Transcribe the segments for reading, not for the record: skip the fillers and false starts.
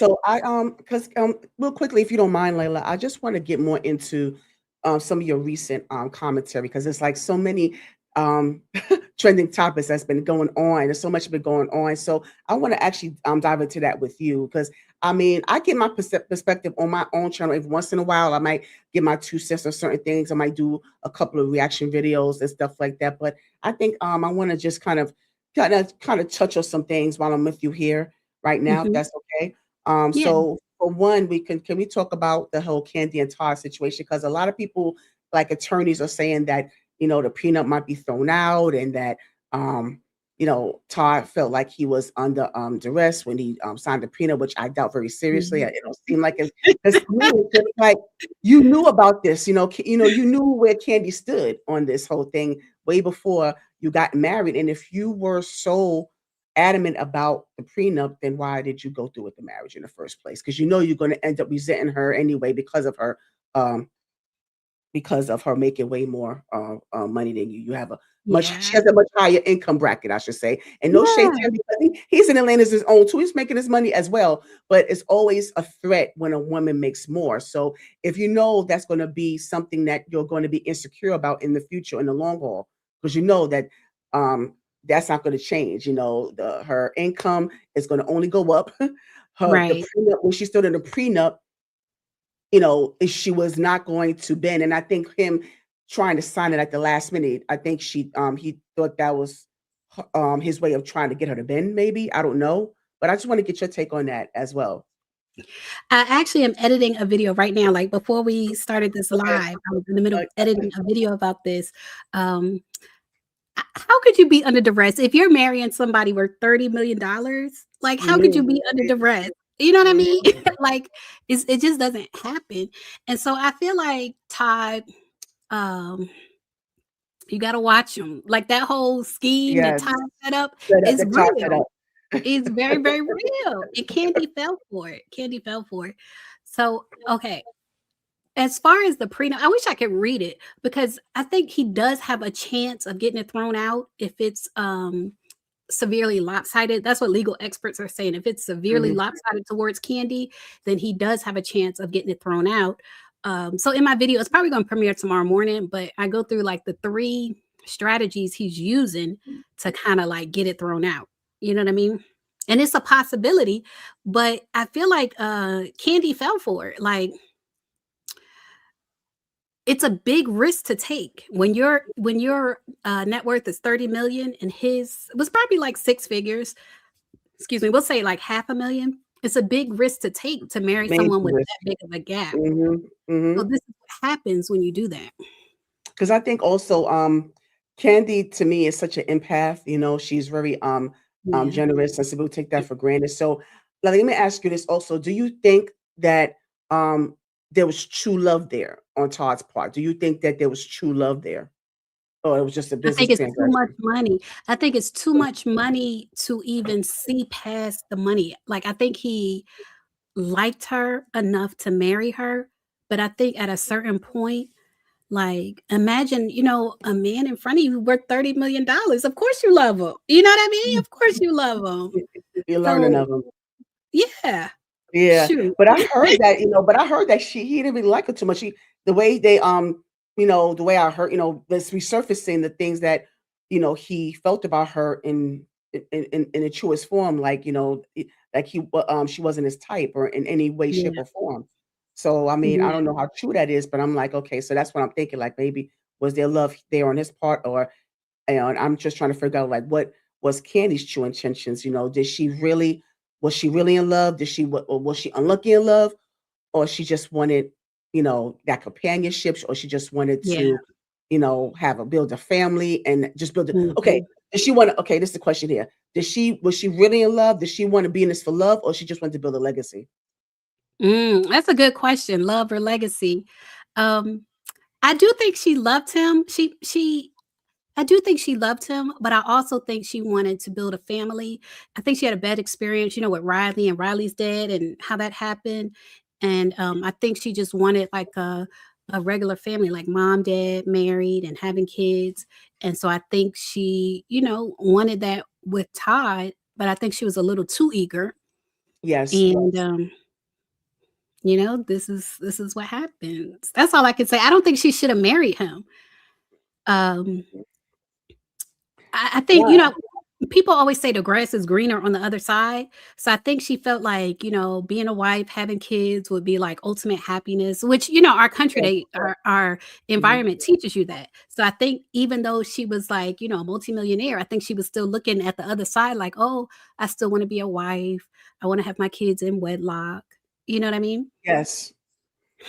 So because real quickly, if you don't mind, Layla, I just want to get more into some of your recent commentary because it's like so many um trending topics that's been going on. There's so much been going on. So I want to actually dive into that with you because I mean I get my perspective on my own channel. Every once in a while, I might give my 2 cents on certain things. I might do a couple of reaction videos and stuff like that. But I think I want to just kind of touch on some things while I'm with you here right now, if Hmm. that's okay. Yeah. So for one, can we talk about the whole Candy and Todd situation? Because a lot of people, like attorneys, are saying that the prenup might be thrown out, and that um, Todd felt like he was under duress when he signed the prenup, which I doubt very seriously. Mhm. It don't seem like it. Because to me, it's just like you knew about this. You knew where Candy stood on this whole thing way before you got married, and if you were so adamant about the prenup, then why did you go through with the marriage in the first place? Because you know you're going to end up resenting her anyway um, because of her making way more money than you. You have a much She Yeah. has a much higher income bracket, I should say. And no shade to Yeah. him because he's in Atlanta's his own too. He's making his money as well. But it's always a threat when a woman makes more. So if you know that's going to be something that you're going to be insecure about in the future in the long haul, because you know that um that's not going to change. Her income is going to only go up. The Right. prenup, when she stood in the prenup, she was not going to bend. And I think him trying to sign it at the last minute, I think he thought that was his way of trying to get her to bend, maybe. I don't know. But I just want to get your take on that as well. I actually am editing a video right now. Like before we started this Okay. live, I was in the middle Uh, of editing a video about this. Um, how could you be under duress if you're marrying somebody worth $30 million? Like, how could you mhm, be under duress? You know what I mean? mhm. Like, it just doesn't happen. And so I feel like Todd, um, you got to watch him. Like that whole scheme that Yes. Todd set up The is top set real. up. It's very, very real. And Candy fell for it. Candy fell for it. So, okay. As far as the prenup, I wish I could read it because I think he does have a chance of getting it thrown out if it's severely lopsided. That's what legal experts are saying. If it's severely Mhm. lopsided towards Candy, then he does have a chance of getting it thrown out. So in my video, it's probably going to premiere tomorrow morning, but I go through like the three strategies he's using to kind of like get it thrown out. You know what I mean? And it's a possibility, but I feel like Candy fell for it. Like it's a big risk to take when your net worth is 30 million and his was probably like six figures. Excuse me, we'll say like half a million. It's a big risk to take to marry Major someone with risk. that big of a gap. Mhm. So Mhm. this is what happens when you do that. Because I think also Candy to me is such an empath. She's very Yeah. generous, and some people take that for granted. So let me ask you this also: do you think that um there was true love there on Todd's part? Do you think that there was true love there, or it was just a I business think it's too much transaction? money. I think it's too much money to even see past the money. Like I think he liked her enough to marry her, but I think at a certain point, like, imagine, a man in front of you worth $30 million. Of course you love him. You know what I mean? Of course you love him. You're learning So, of him. yeah, Yeah, shoot. but I heard that he didn't really like her too much. The way the way I heard, this resurfacing the things that, he felt about her in the truest form, like, like she wasn't his type or in any way, shape, Yeah. or form. So, I mean, I Yeah. don't know how true that is, but I'm like, okay, so that's what I'm thinking. Like, maybe was there love there on his part, or and I'm just trying to figure out like what was Candy's true intentions. Was she really in love? Or was she unlucky in love? Or she just wanted, that companionship, or she just wanted Yeah. to, build a family and just build it. Okay. Mhm. Okay, this is the question here. Was she really in love? Did she want to be in this for love, or she just wanted to build a legacy? That's a good question. Love or legacy. Um, I do think she loved him. I do think she loved him, but I also think she wanted to build a family. I think she had a bad experience, with Riley and Riley's dad and how that happened. And I think she just wanted like a regular family, like mom, dad, married, and having kids. And so I think she, wanted that with Todd, but I think she was a little too eager. Yes. And this is what happens. That's all I can say. I don't think she should have married him. Um, I think, Yeah. people always say the grass is greener on the other side. So I think she felt like, being a wife, having kids would be like ultimate happiness, which, our country, Yes. our Mhm. environment teaches you that. So I think even though she was like, a multimillionaire, I think she was still looking at the other side like, oh, I still want to be a wife. I want to have my kids in wedlock. You know what I mean? Yes.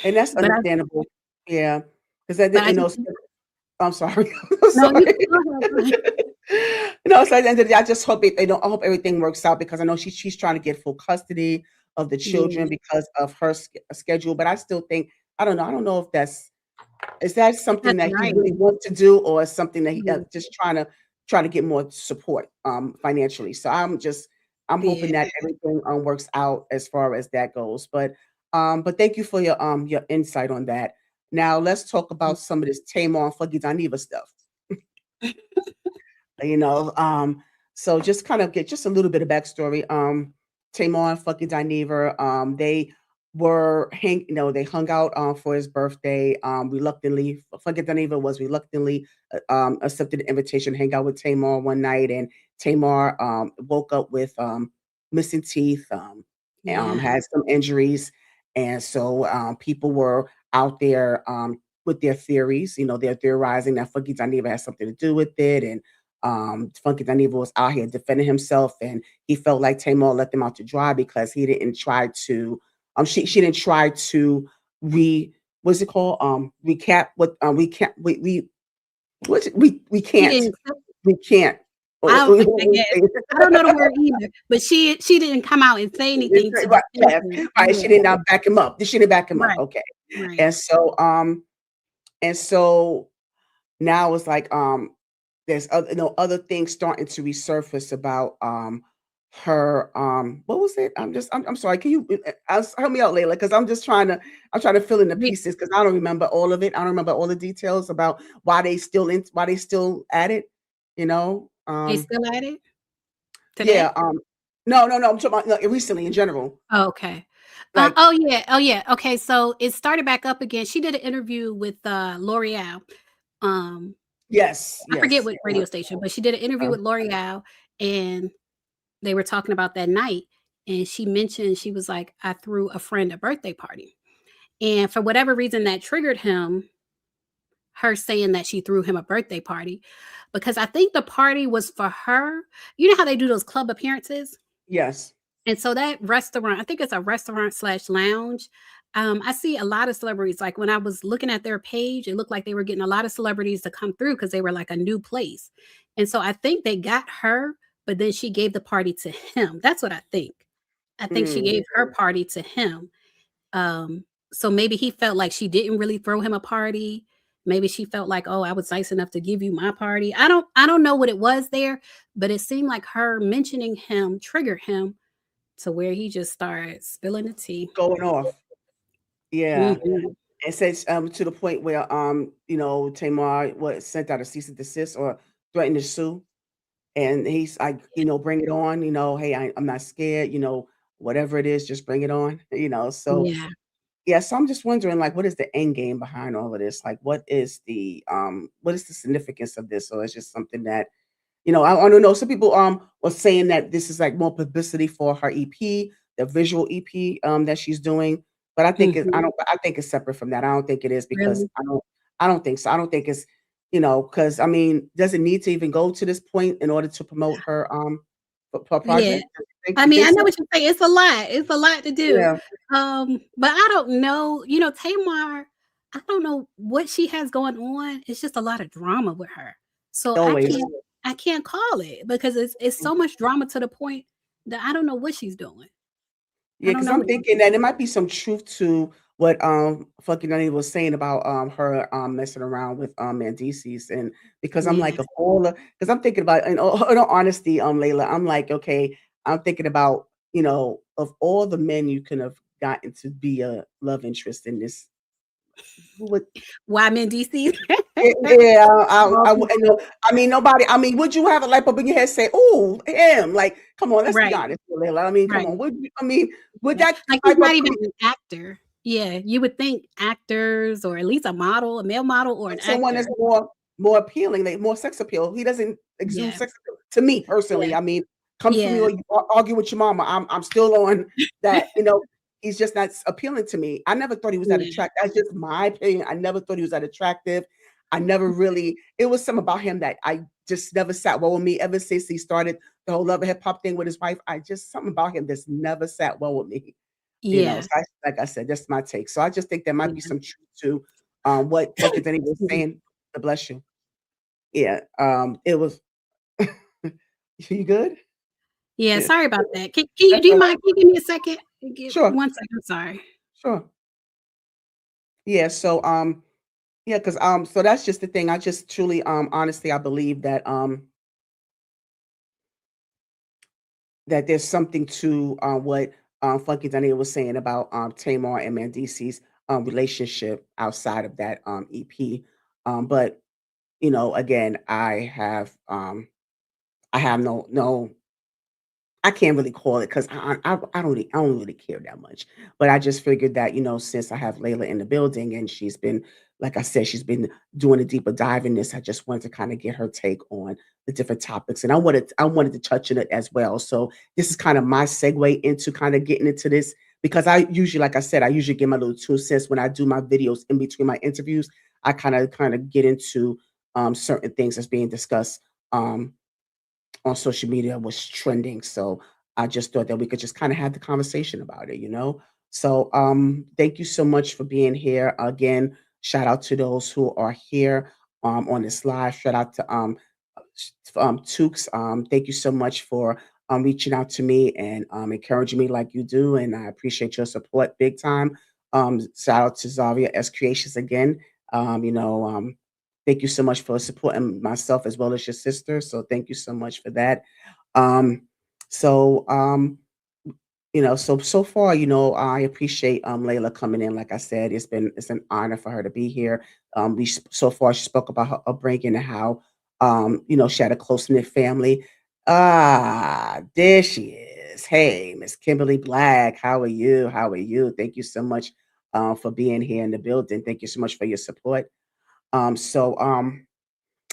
And that's But I, understandable. Yeah. Because I but did, I just, I'm sorry. I'm no, you sorry. go ahead, go ahead. So at the end of the day, I just hope I hope everything works out because I know she's trying to get full custody of the children Yeah, because of her schedule. But I still think I don't know if is that if something that's that he right. really wants to do or is something that he Yeah, just trying to get more support financially. So I'm hoping yeah. that everything works out as far as that goes. But thank you for your insight on that. Now let's talk about some of this Tamar and Funky Dineva stuff. You know, so just kind of get just a little bit of backstory. Tamar and Funky Dineva, they hung out for his birthday. Reluctantly, Funky Dineva was reluctantly accepted the invitation to hang out with Tamar one night, and Tamar woke up with missing teeth, Yeah. had some injuries, and so people were out there with their theories. They're theorizing that Funky Dineva has something to do with it, and Funky Dineva was out here defending himself, and he felt like Tamar let them out to dry because he didn't try to. She didn't try to what's it called? Recap what we can't we She can't didn't accept. we can't. I I guess. I don't know the word either, but she didn't come out and say anything to Right, defend yes, him. right. Yeah, She did not back him up. She didn't back him up. right, Okay, right. and so and so now it's like there's other things starting to resurface about her what was it? I'm sorry. Can you help me out, Layla? Because I'm trying to fill in the We pieces because I don't remember all of it. I don't remember all the details about why they still at it. You know? They still at it Yeah. today? No. I'm talking about like, recently in general. Oh, okay. Like Oh, yeah. Okay, so it started back up again. She did an interview with, L'Oreal. Um, yes, I forget yes. what radio station, but she did an interview Uh, with L'Oreal, and they were talking about that night, and she mentioned she was like, "I threw a friend a birthday party." And for whatever reason that triggered him, her saying that she threw him a birthday party, because I think the party was for her. You know how they do those club appearances? yes. And so that restaurant, I think it's a restaurant slash lounge. I see a lot of celebrities. Like when I was looking at their page, it looked like they were getting a lot of celebrities to come through because they were like a new place. And so I think they got her, but then she gave the party to him. That's what I think. I think she Mm, gave her party to him. So maybe he felt like she didn't really throw him a party. Maybe she felt like, "Oh, I was nice enough to give you my party." I don't know what it was there, but it seemed like her mentioning him triggered him to where he just started spilling the tea. going off. Yeah. Mhm. It says to the point where Tamar what sent out a cease and desist or threatened to sue. And he's like, bring it on, hey, I'm not scared, whatever it is, just bring it on, So Yeah. yeah, so I'm just wondering, like, what is the end game behind all of this? Like, what is the significance of this? Or it's just something that, I don't know. Some people were saying that this is like more publicity for her EP, the visual EP that she's doing. But Mhm. I think it's separate from that. I don't think it is because Really? I don't think so. I don't think it's, because I mean, does it need to even go to this point in order to promote her Yeah. project? I You mean, think I know so? what you're saying. It's a lot. It's a lot to do. Yeah, But I don't know. Tamar, I don't know what she has going on. It's just a lot of drama with her. So I always. can't call it because it's so much drama to the point that I don't know what she's doing. I Yeah, don't because know I'm what thinking that there might be some truth to what fucking Nani was saying about her messing around with Mendices and because I'm yeah. like of all the because I'm thinking about in all honesty, Layla, I'm like, okay, I'm thinking about, of all the men you could have gotten to be a love interest in this, who would Why men DC? Yeah, All you people. know, I mean, nobody. I mean, would you have a light bulb in your head say, "Oh, him"? Like, come on, let's be Right, honest, Layla. I mean, come right. on. Would you, I mean, would Yeah, that like, he's type of not even an actor. Yeah, you would think actors or at least a model, a male model or an someone actor. that's more appealing, like more sex appeal? He doesn't exude Yeah, sex appeal to me yeah, personally. I mean, come for me yeah, or you argue with your mama. I'm still on that. You know, he's just not appealing to me. I never thought he was that yeah, attractive. That's just my opinion. I never thought he was that attractive. I never really. It was something about him that I just never sat well with me ever since he started the whole love and hip hop thing with his wife. I just something about him that's never sat well with me. You know, yeah, so like I said, that's my take. So I just think there might be yeah. some truth to what Funky Denny was Excuse me. saying. God bless you. Yeah, it was. You good? Yeah, Yeah, sorry about that. Can you that's do you all mind right. can you give me a second? Give Sure, 1 second, sorry. sure. Yeah. So yeah, because so that's just the thing. I just truly honestly I believe that that there's something to what Funky Daniel was saying about Tamar and Mandisi's relationship outside of that EP. But you know, again, I have no I can't really call it because I don't really care that much. But I just figured that, you know, since I have Layla in the building and she's been, like I said, she's been doing a deeper dive in this. I just wanted to kind of get her take on the different topics. And I wanted to touch on it as well. So this is kind of my segue into kind of getting into this because I usually, like I said, I usually give my little 2 cents when I do my videos in between my interviews. I kind of get into certain things that's being discussed. On social media was trending. So I just thought that we could just kind of have the conversation about it, you know? So thank you so much for being here. Again, shout out to those who are here on this live. Shout out to Tukes. Thank you so much for reaching out to me and encouraging me like you do. And I appreciate your support big time. Shout out to Zaria S Creations again. You know, thank you so much for supporting myself as well as your sister. So thank you so much for that. Um, so you know, so far, you know, I appreciate Layla coming in. Like I said, it's an honor for her to be here. So far she spoke about her upbringing and how you know, she had a close knit family. Ah, there she is. Hey, Miss Kimberly Black, how are you? How are you? Thank you so much for being here in the building. Thank you so much for your support. So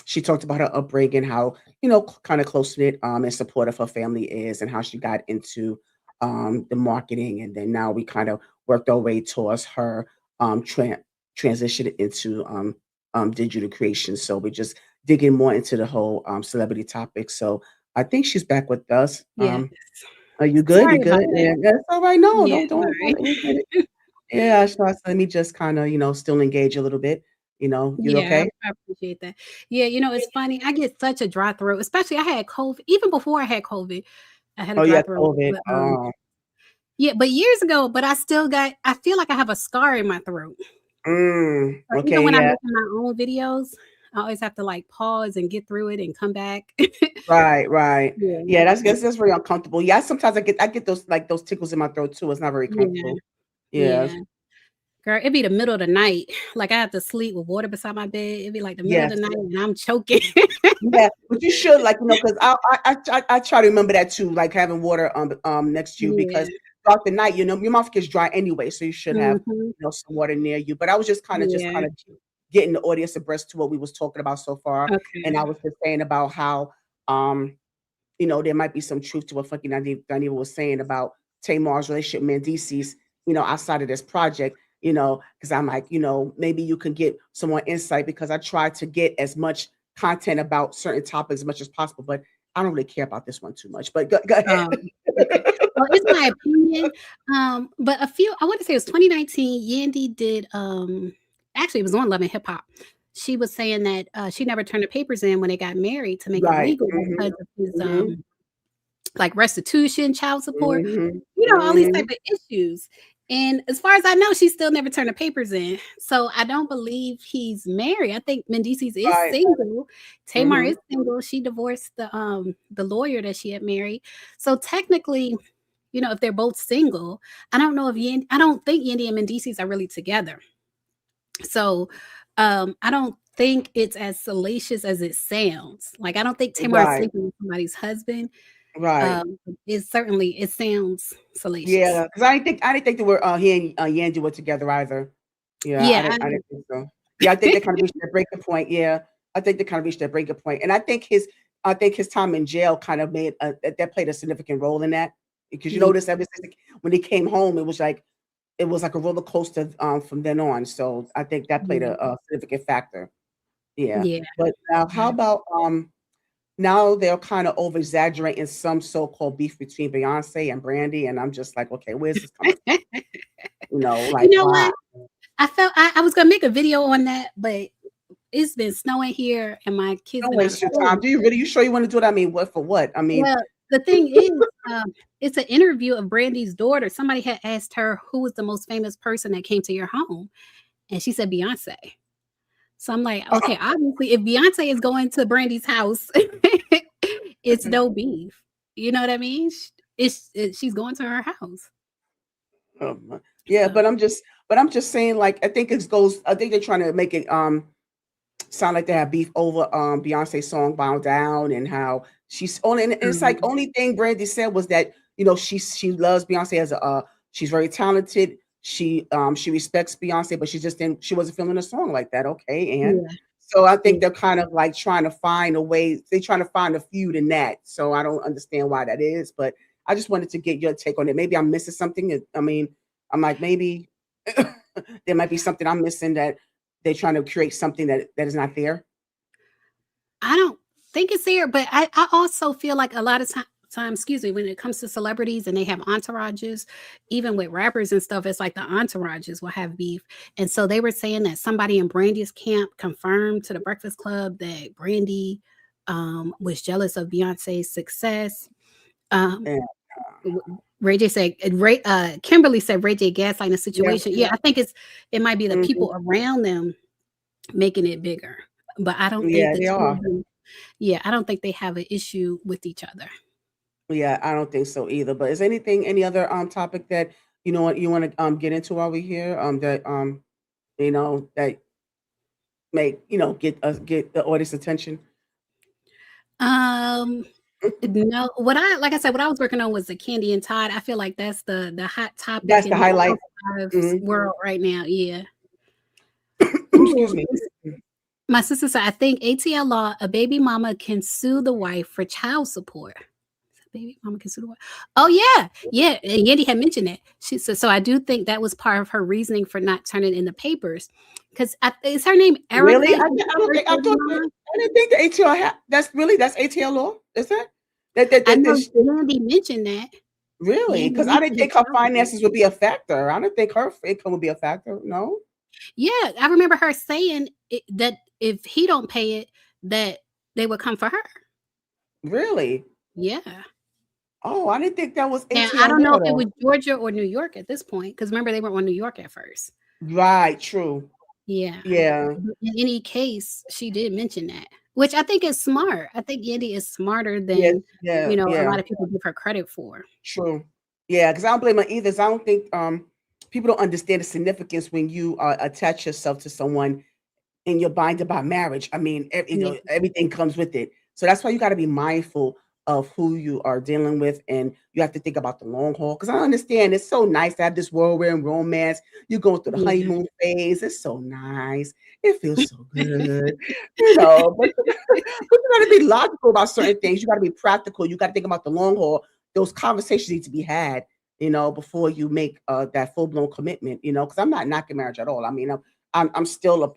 she talked about her upbringing, how, you know, kind of close knit and supportive her family is, and how she got into the marketing, and then now we kind of worked our way towards her transition into digital creation. So we're just digging more into the whole celebrity topic. So I think she's back with us. Yeah. Are you good? You Sorry good? about that. Yeah, that's all right. No, Yeah, don't sorry. we get it. Yeah, so let me just kind of, you know, still engage a little bit. You know, you Yeah, okay? I appreciate that. Yeah, it's funny, I get such a dry throat, especially I had COVID even before I had COVID, I had a Oh dry yeah, throat, COVID. but, yeah, but years ago, but I feel like I have a scar in my throat. So even Okay, when I'm yeah. making my own videos, I always have to, like, pause and get through it and come back. Right, right. Yeah, Yeah, that's very uncomfortable. Yeah, sometimes I get those like those tickles in my throat too. It's not very yeah, comfortable. Yes. yeah. Girl, it'd be the middle of the night, like, I have to sleep with water beside my bed, it'd be, like, the middle of Yes. the night and I'm choking. Yeah, but you should like, you know, because I try to remember that too, like having water next to you because Yeah, throughout the night, you know, your mouth gets dry anyway, so you should have, mhm, you know, some water near you. But I was just yeah, kind of getting the audience abreast to what we was talking about so far. And okay, I was just saying about how um you know, there might be some truth to what fucking Dineva was saying about Tamar's relationship, Mandisi's, you know, outside of this project, you know, because I'm like, you know, maybe you can get some more insight because I try to get as much content about certain topics as much as possible, but I don't really care about this one too much. But go ahead. um, okay. Well, it's my opinion, but I wanna say it was 2019, Yandy did, actually, it was on Love and Hip Hop. She was saying that, she never turned the papers in when they got married to make it Right. legal Hmm. because of his, Hmm. like, restitution, child support, Hmm. all these Hmm. type of issues, and as far as I know, she still never turned the papers in, so I don't believe he's married. I think Mendeecees is Right. single, Tamar Hmm. is single, she divorced the lawyer that she had married, so technically, if they're both single, I don't think Yandy and Mendeecees are really together, so, I don't think it's as salacious as it sounds. Like, I don't think Tamar is Right, sleeping with somebody's husband. right. It sounds salacious. Yeah, because I didn't think they were he and Yandy were together either. Yeah, Yeah, I didn't think so. Yeah, I think they kind of reached their breaking point. Yeah, I think they kind of reached their breaking point, and I think his time in jail kind of made that played a significant role in that because you yeah, notice ever since when he came home, it was like a roller coaster from then on. So I think that played yeah, a significant factor. Yeah, yeah. but now how Yeah. about now they're kind of over exaggerating some so-called beef between Beyonce and Brandy, and I'm just like, okay, where's this coming from? You Like know why? what? I was gonna make a video on that, but it's been snowing here and my kids Don't been out of waste your time. school. Do you really? You sure you want to do it? I mean, what for what? I mean, Well, the thing is, it's an interview of Brandy's daughter. Somebody had asked her who was the most famous person that came to your home, and she said Beyonce. So I'm like, uh, okay, obviously, if Beyonce is going to Brandy's house, it's no beef. You know what I mean? She's going to her house. yeah, So but I'm just saying, like, I think it goes. I think they're trying to make it sound like they have beef over Beyonce's song "Bow Down" and how she's only. And it's like um, only thing Brandy said was that she loves Beyonce as a she's very talented. She respects Beyonce, but she wasn't feeling a song like that. Okay, and yeah, so I yeah. think they're kind of like trying to find a way. They're trying to find a feud in that. So I don't understand why that is, but I just wanted to get your take on it. Maybe I'm missing something. I mean, I'm like maybe there might be something I'm missing that they're trying to create something that is not there. I don't think it's there, but I also feel like a lot of times, excuse me, when it comes to celebrities and they have entourages, even with rappers and stuff, it's like the entourages will have beef. And so they were saying that somebody in Brandy's camp confirmed to the Breakfast Club that Brandy was jealous of Beyonce's success. Um, Yeah. Ray J said, Kimberly said Ray J gaslighting the Yeah. situation. Yeah, I think it might be the Mhm. people around them making it bigger. But I don't think Yeah, the they two of are. them, yeah, I don't think they have an issue with each other. Yeah, I don't think so either. But is any other topic that what you want to get into while we're here? That make get the audience attention. Um, no, what I like I said, what I was working on was the Candy and Todd. I feel like that's the hot topic That's in the the highlight. housewives Mhm. world right now. Yeah. Excuse Ooh, me. my sister said, I think ATL law, a baby mama can sue the wife for child support. Baby mama can sue the wife. Oh yeah, yeah. And Yandy had mentioned that. She said so. I do think that was part of her reasoning for not turning in the papers. Because is her name Erica? Really? Is I, the I don't first think I baby thought that mama? I didn't think the ATL that's ATL law. Is that I know that Yandy mentioned that. really? Yandy Because I mentioned didn't the think her child support. finances would be a factor. I didn't think her income would be a factor. No, Yeah, I remember her saying that if he don't pay it, that they would come for her. really. Yeah. Oh, I didn't think that was Now I ATL don't know law if it though. was Georgia or New York at this point, because remember they were on New York at first. Right, true. Yeah. Yeah. But in any case, she did mention that, which I think is smart. I think Yandy is smarter Yes, than, yeah, a yeah, lot of people give her credit for. true. Yeah, because I don't blame her either. 'Cause I don't think people don't understand the significance when you attach yourself to someone and you're binded by marriage. I mean, Yeah. everything comes with it. So that's why you got to be mindful of who you are dealing with, and you have to think about the long haul. Because I understand it's so nice to have this whirlwind romance. You're going through the Yeah. honeymoon phase. It's so nice. It feels so good, but you got to be logical about certain things. You got to be practical. You got to think about the long haul. Those conversations need to be had, before you make that full blown commitment. Because I'm not knocking marriage at all. I mean, I'm still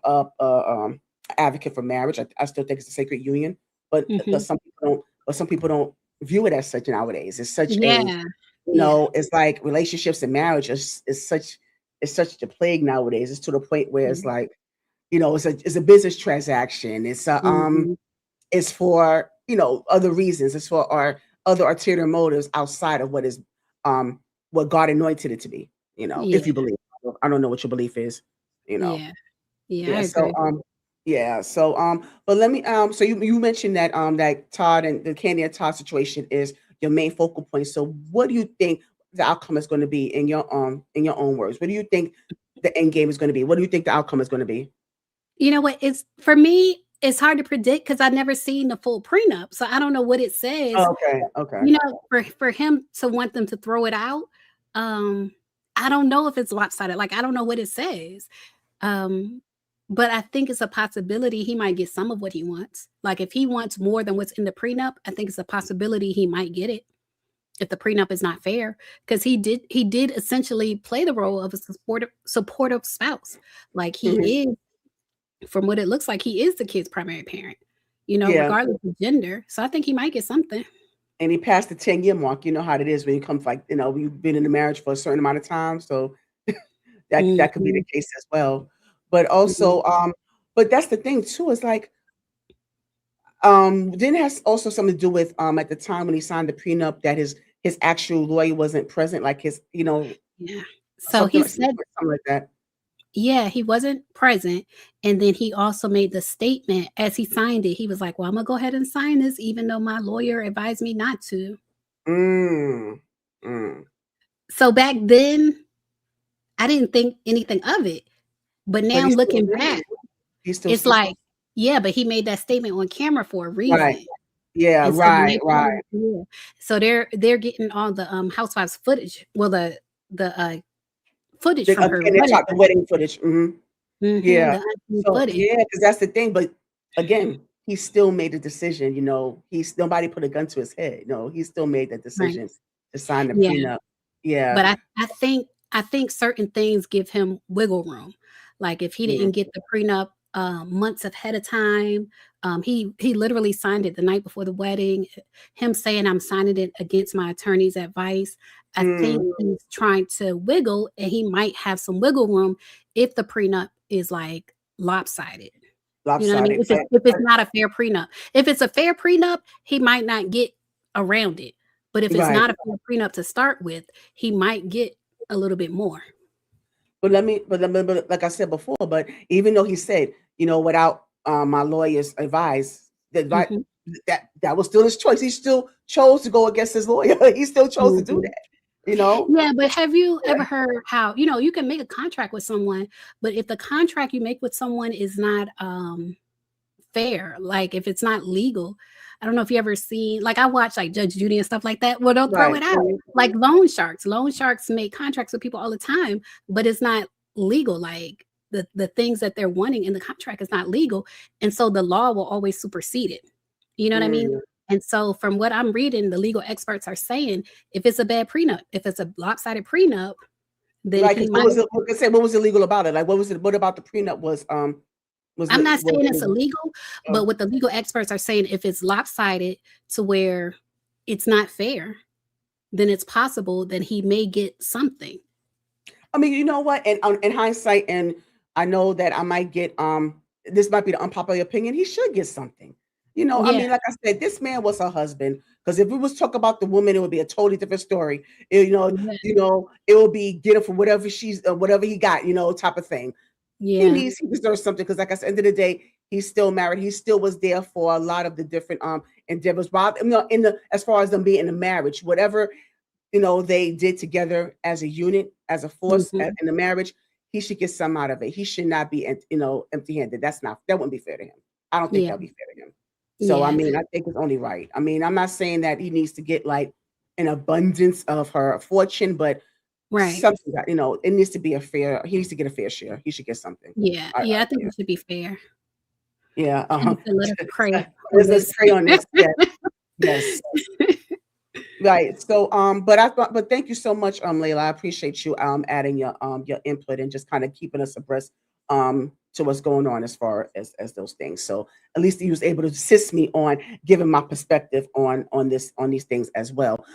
advocate for marriage. I still think it's a sacred union, but Mhm. some people don't view it as such nowadays. It's such a Yeah. Yeah. it's like relationships and marriage is such a plague nowadays. It's to the point where it's Mhm. like it's a business transaction. Mhm. It's for other reasons. It's for our other ulterior motives outside of um what God anointed it to be. Yeah. If you believe. I don't know what your belief is. You know. Yeah. Yeah, I Yeah. So agree. yeah. So but let me so you mentioned that Todd and the Candy and Todd situation is your main focal point. So what do you think the outcome is going to be in your own words? What do you think the end game is going to be? What do you think the outcome is going to be? You know what? It's for me, it's hard to predict because I've never seen the full prenup, so I don't know what it says. Okay, okay. You know, for him to want them to throw it out, um, I don't know if it's lopsided. Like I don't know what it says. Um, but I think it's a possibility he might get some of what he wants. Like if he wants more than what's in the prenup, I think it's a possibility he might get it if the prenup is not fair because he did essentially play the role of a supportive spouse. Like Mhm. he is, from what it looks like, he is the kid's primary parent, you know, Yeah, regardless of gender. So I think he might get something. and he passed the 10-year mark. You know how it is when you come like, you've been in the marriage for a certain amount of time, so that could be the Mhm, case as well. But mhm. also, but that's the thing too, is like, didn't it has also something to do with, at the time when he signed the prenup that his actual lawyer wasn't present, like his, Yeah. So something he like said, something like that. yeah, he wasn't present. And then he also made the statement as he signed it. He was like, well, I'm going to go ahead and sign this, even though my lawyer advised me not to. Mm, mm. So back then, I didn't think anything of it. But But now he still looking did. back, He still it's like, yeah, but he made that statement on camera for a right. reason. Yeah, And so when right, they right. yeah. So they're getting all the housewives footage. Well, the footage The from her and they wedding. shot the wedding footage. Mhm. Mhm, Yeah. the unseen So, footage. yeah, because that's the thing, but again, he still made a decision, he's nobody put a gun to his head, he still made that Right. decision to sign the Yeah. prenup. Yeah. But I think certain things give him wiggle room. Like if he Mm, didn't get the prenup months ahead of time, he literally signed it the night before the wedding. Him saying I'm signing it against my attorney's advice. I think mm, he's trying to wiggle, and he might have some wiggle room if the prenup is like lopsided. You know what I mean? lopsided, If it's not a fair prenup. If it's a fair prenup, he might not get around it. But if it's right. not a fair prenup to start with, he might get a little bit more. But like I said before, but even though he said, without, my lawyer's advice, Mhm, that was still his choice. He still chose to go against his lawyer. He still chose to do mhm. that, you know? Yeah, but have you Yeah. ever heard how, you can make a contract with someone, but if the contract you make with someone is not, fair, like, if it's not legal, I don't know if you ever seen like, I watch, like, Judge Judy and stuff like that, well, they'll throw Right. it out. Mhm. Like loan sharks. Loan sharks make contracts with people all the time, but it's not legal, like, the things that they're wanting in the contract is not legal, and so the law will always supersede it. You know what I mean? Mm. And so from what I'm reading, the legal experts are saying, if it's a bad prenup, if it's a lopsided prenup, then Right, he 'cause might. what was illegal about it? Like, what about the prenup I'm not was saying it's illegal? illegal, but Oh. what the legal experts are saying, if it's lopsided to where it's not fair, then it's possible that he may get something. I mean, you know what? And, in hindsight, and I know that I might get, this might be the unpopular opinion, he should get something. I Yeah, mean, like I said, this man was her husband. Because if we was talk about the woman, it would be a totally different story. yeah, It would be get her for whatever whatever he got, type of thing. yeah, He deserves something because, like I said, end of the day, he's still married. He still was there for a lot of the different endeavors. While in the as far as them being in a marriage, whatever they did together as a unit, as a force mhm, in the marriage, he should get some out of it. He should not be empty handed. That wouldn't be fair to him. I don't think yeah, that would be fair to him. So I yeah, mean, I think it's only right. I mean, I'm not saying that he needs to get like an abundance of her fortune, but right. something that it needs to be a fair. He needs to get a fair share. He should get something. Yeah, yeah, I think Yeah. it should be fair. Yeah, And so let us pray on let's this. pray on this. Yes, yes, right. So, but thank you so much, Layla. I appreciate you adding your input and just kind of keeping us abreast to what's going on as far as those things. So at least he was able to assist me on giving my perspective on these things as well.